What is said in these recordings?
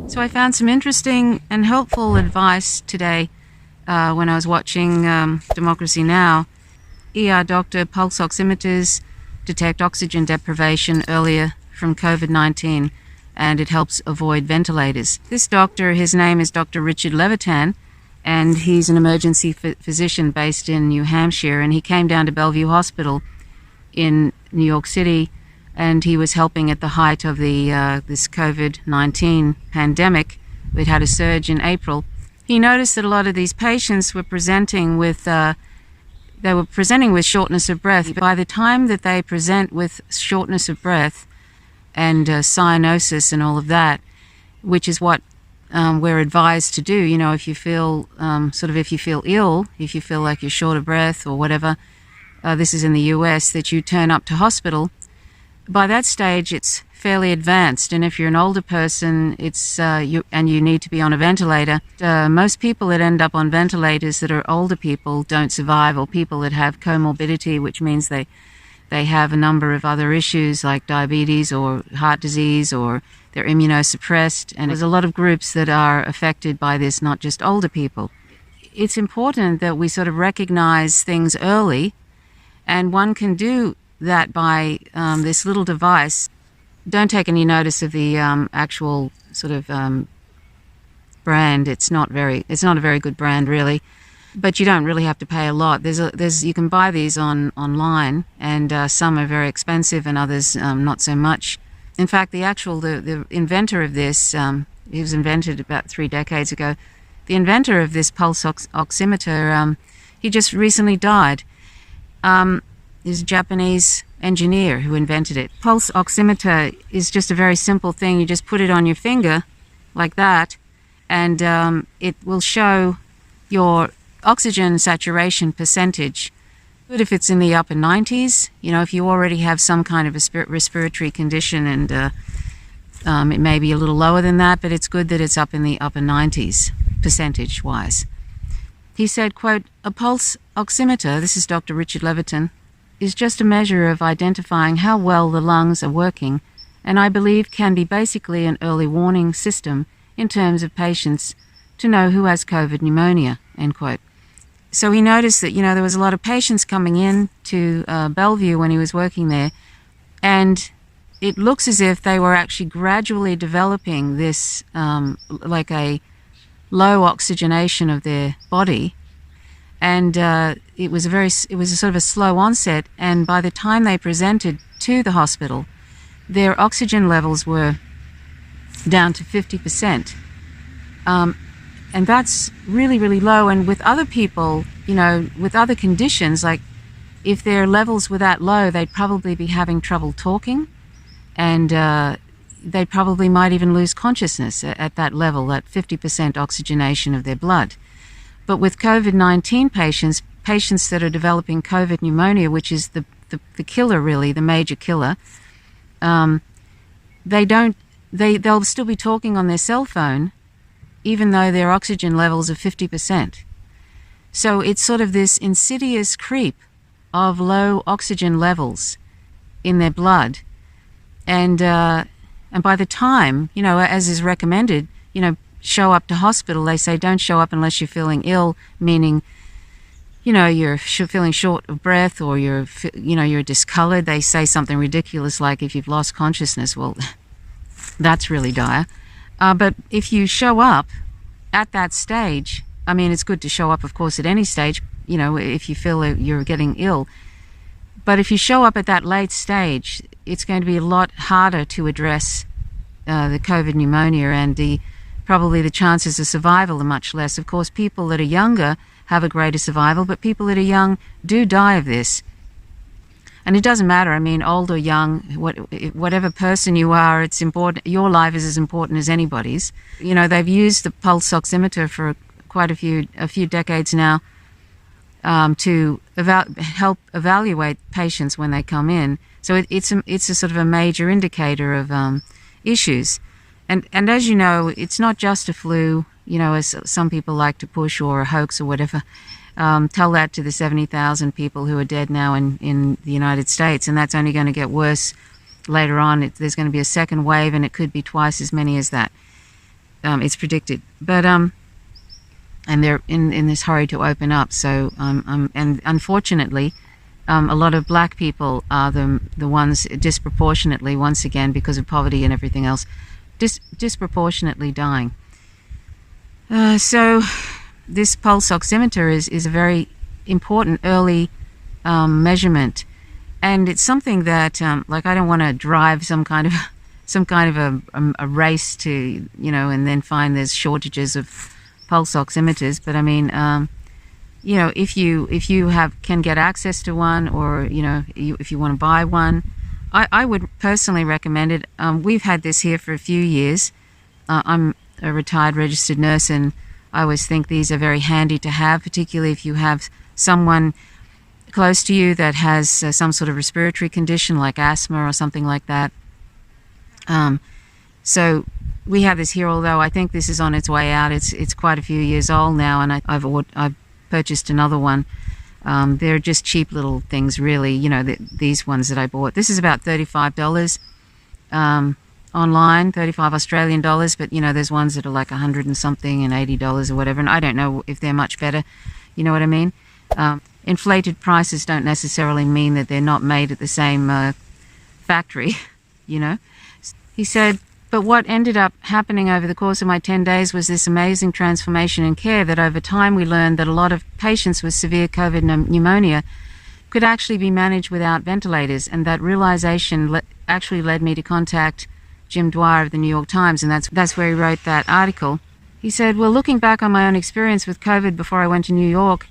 So I found some interesting and helpful advice today when I was watching Democracy Now! ER doctor pulse oximeters detect oxygen deprivation earlier from COVID-19, and it helps avoid ventilators. This doctor, his name is Dr. Richard Levitan, and he's an emergency physician based in New Hampshire, and he came down to Bellevue Hospital in New York City, and he was helping at the height of the this COVID-19 pandemic. We'd had a surge in April. He noticed that a lot of these patients were presenting with shortness of breath. By the time that they present with shortness of breath and cyanosis and all of that, which is what we're advised to do, you know, if you feel if you feel ill, if you feel like you're short of breath or whatever, this is in the US, that you turn up to hospital. By that stage, it's fairly advanced, and if you're an older person, you need to be on a ventilator. Most people that end up on ventilators that are older people don't survive, or people that have comorbidity, which means they have a number of other issues like diabetes or heart disease, or they're immunosuppressed, and there's a lot of groups that are affected by this, not just older people. It's important that we sort of recognize things early, and one can do that by this little device. Don't take any notice of the actual sort of brand. It's not a very good brand, really, but you don't really have to pay a lot. You can buy these online, and some are very expensive and others not so much. In fact, the inventor of this, he was invented about 3 decades ago. The inventor of this pulse oximeter, he just recently died. He's a Japanese engineer who invented it. Pulse oximeter is just a very simple thing. You just put it on your finger like that, and it will show your oxygen saturation percentage. But if it's in the upper 90s, you know, if you already have some kind of a respiratory condition, and it may be a little lower than that, but it's good that it's up in the upper 90s percentage-wise. He said, quote, "A pulse oximeter," this is Dr. Richard Levitan, "is just a measure of identifying how well the lungs are working, and I believe can be basically an early warning system in terms of patients to know who has COVID pneumonia," end quote. So he noticed that, you know, there was a lot of patients coming in to Bellevue when he was working there, and it looks as if they were actually gradually developing this like a low oxygenation of their body, and it was a sort of a slow onset, and by the time they presented to the hospital, their oxygen levels were down to 50%. And that's really, really low. And with other people, you know, with other conditions, like if their levels were that low, they'd probably be having trouble talking, and they probably might even lose consciousness at that level, that 50% oxygenation of their blood. But with COVID-19 patients that are developing COVID pneumonia, which is the killer, really, the major killer, they'll still be talking on their cell phone, even though their oxygen levels are 50%. So it's sort of this insidious creep of low oxygen levels in their blood. And by the time, you know, as is recommended, you know, show up to hospital, they say don't show up unless you're feeling ill, meaning, you know, you're feeling short of breath, or you're discolored. They say something ridiculous like if you've lost consciousness. Well, that's really dire. But if you show up at that stage, I mean, it's good to show up, of course, at any stage, you know, if you feel you're getting ill. But if you show up at that late stage, it's going to be a lot harder to address the COVID pneumonia, and probably the chances of survival are much less. Of course, people that are younger have a greater survival, but people that are young do die of this. And it doesn't matter, I mean, old or young, whatever person you are, it's important. Your life is as important as anybody's. You know, they've used the pulse oximeter for quite a few decades now to help evaluate patients when they come in. So it's a sort of a major indicator of issues. And as you know, it's not just a flu, you know, as some people like to push, or a hoax or whatever. Tell that to the 70,000 people who are dead now in the United States, and that's only going to get worse later on. There's going to be a second wave, and it could be twice as many as that. it's predicted. But and they're in this hurry to open up. So and unfortunately, a lot of black people are the ones disproportionately, once again because of poverty and everything else, disproportionately dying. So this pulse oximeter is a very important early measurement, and it's something that like I don't want to drive some kind of a race to, and then find there's shortages of pulse oximeters. But I mean, if you can get access to one, or if you want to buy one, I would personally recommend it. We've had this here for a few years. I'm a retired registered nurse, and I always think these are very handy to have, particularly if you have someone close to you that has some sort of respiratory condition like asthma or something like that. So we have this here, although I think this is on its way out. It's quite a few years old now, and I've purchased another one. They're just cheap little things, really. These ones that I bought. This is about $35 online, 35 Australian dollars. But there's ones that are like 100 and something and $80 or whatever. And I don't know if they're much better. You know what I mean? Inflated prices don't necessarily mean that they're not made at the same factory. He said, but what ended up happening over the course of my 10 days was this amazing transformation in care, that over time we learned that a lot of patients with severe COVID pneumonia could actually be managed without ventilators, and that realization actually led me to contact Jim Dwyer of the New York Times, and that's where he wrote that article. He said, well, looking back on my own experience with COVID before I went to New York,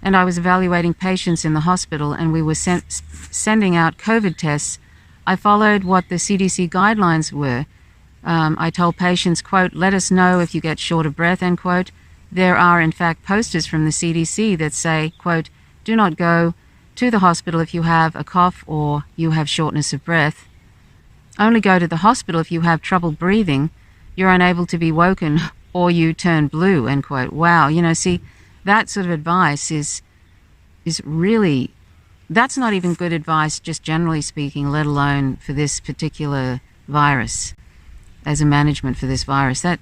and I was evaluating patients in the hospital, and we were sending out COVID tests, I followed what the CDC guidelines were. I told patients, quote, let us know if you get short of breath, end quote. There are, in fact, posters from the CDC that say, quote, do not go to the hospital if you have a cough or you have shortness of breath. Only go to the hospital if you have trouble breathing, you're unable to be woken, or you turn blue, end quote. Wow, see, that sort of advice is really, that's not even good advice, just generally speaking, let alone for this particular virus, as a management for this virus. That,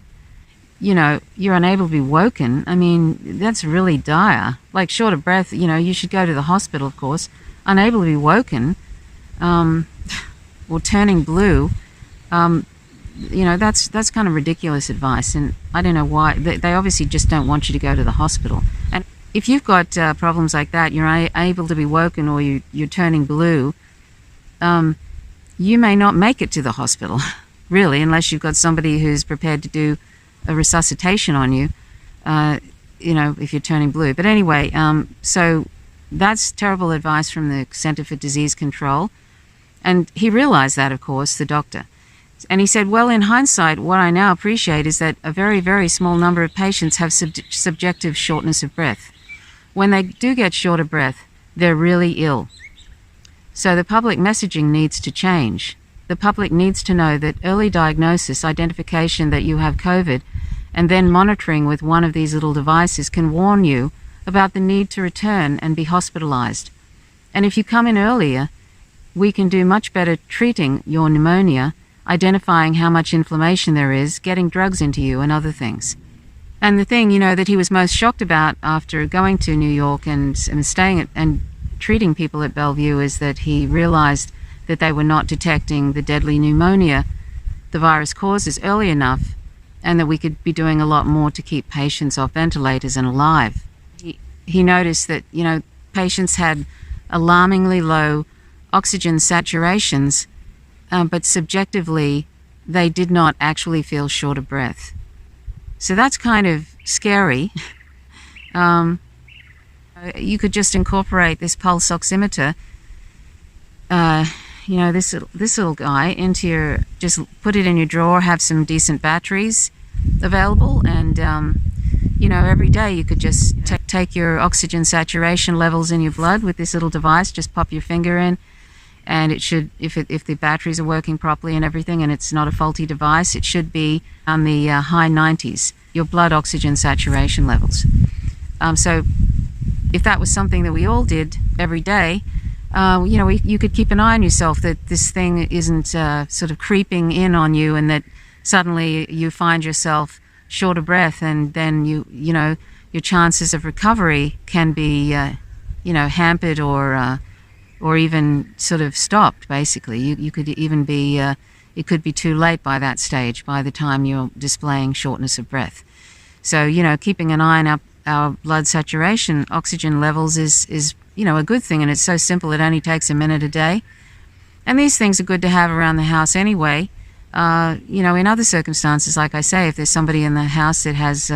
you're unable to be woken. I mean, that's really dire. Like short of breath, you should go to the hospital, of course. Unable to be woken, or turning blue, that's kind of ridiculous advice. And I don't know why. They obviously just don't want you to go to the hospital. And if you've got problems like that, you're able to be woken, or you're turning blue, you may not make it to the hospital, really, unless you've got somebody who's prepared to do a resuscitation on you, if you're turning blue. But anyway, so that's terrible advice from the Center for Disease Control. And he realized that, of course, the doctor. And he said, well, in hindsight, what I now appreciate is that a very, very small number of patients have subjective shortness of breath. When they do get short of breath, they're really ill. So the public messaging needs to change. The public needs to know that early diagnosis, identification that you have COVID, and then monitoring with one of these little devices can warn you about the need to return and be hospitalized. And if you come in earlier, we can do much better treating your pneumonia, identifying how much inflammation there is, getting drugs into you, and other things. And the thing, that he was most shocked about after going to New York and staying and treating people at Bellevue is that he realized that they were not detecting the deadly pneumonia the virus causes early enough, and that we could be doing a lot more to keep patients off ventilators and alive. He noticed that, patients had alarmingly low oxygen saturations, but subjectively, they did not actually feel short of breath. So that's kind of scary. You could just incorporate this pulse oximeter, this little guy into your, just put it in your drawer, have some decent batteries available, and, every day you could just take your oxygen saturation levels in your blood with this little device, just pop your finger in, and it should, if the batteries are working properly and everything, and it's not a faulty device, it should be on the high 90s, your blood oxygen saturation levels. So if that was something that we all did every day, you could keep an eye on yourself, that this thing isn't sort of creeping in on you, and that suddenly you find yourself short of breath, and then you know your chances of recovery can be hampered or even sort of stopped. Basically, you could even be it could be too late by that stage, by the time you're displaying shortness of breath. So keeping an eye on our blood saturation, oxygen levels is a good thing, and it's so simple. It only takes a minute a day, and these things are good to have around the house anyway. In other circumstances, like I say, if there's somebody in the house that has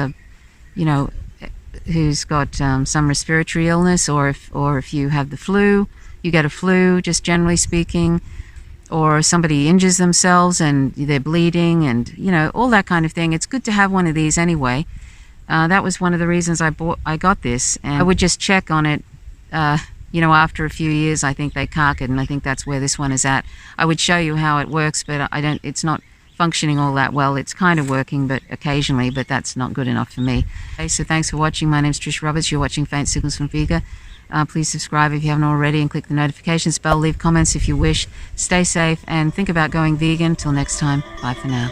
who's got some respiratory illness, or if you have the flu, you get a flu, just generally speaking, or somebody injures themselves and they're bleeding, and all that kind of thing, it's good to have one of these anyway. That was one of the reasons I got this, and I would just check on it after a few years. I think they cark it, and I think that's where this one is at. I would show you how it works, but it's not functioning all that well. It's kind of working, but occasionally, but that's not good enough for me. Okay, so thanks for watching. My name's Trish Roberts. You're watching Faint Signals from Viga. Please subscribe if you haven't already, and click the notifications bell. Leave comments if you wish. Stay safe and think about going vegan. Till next time, bye for now.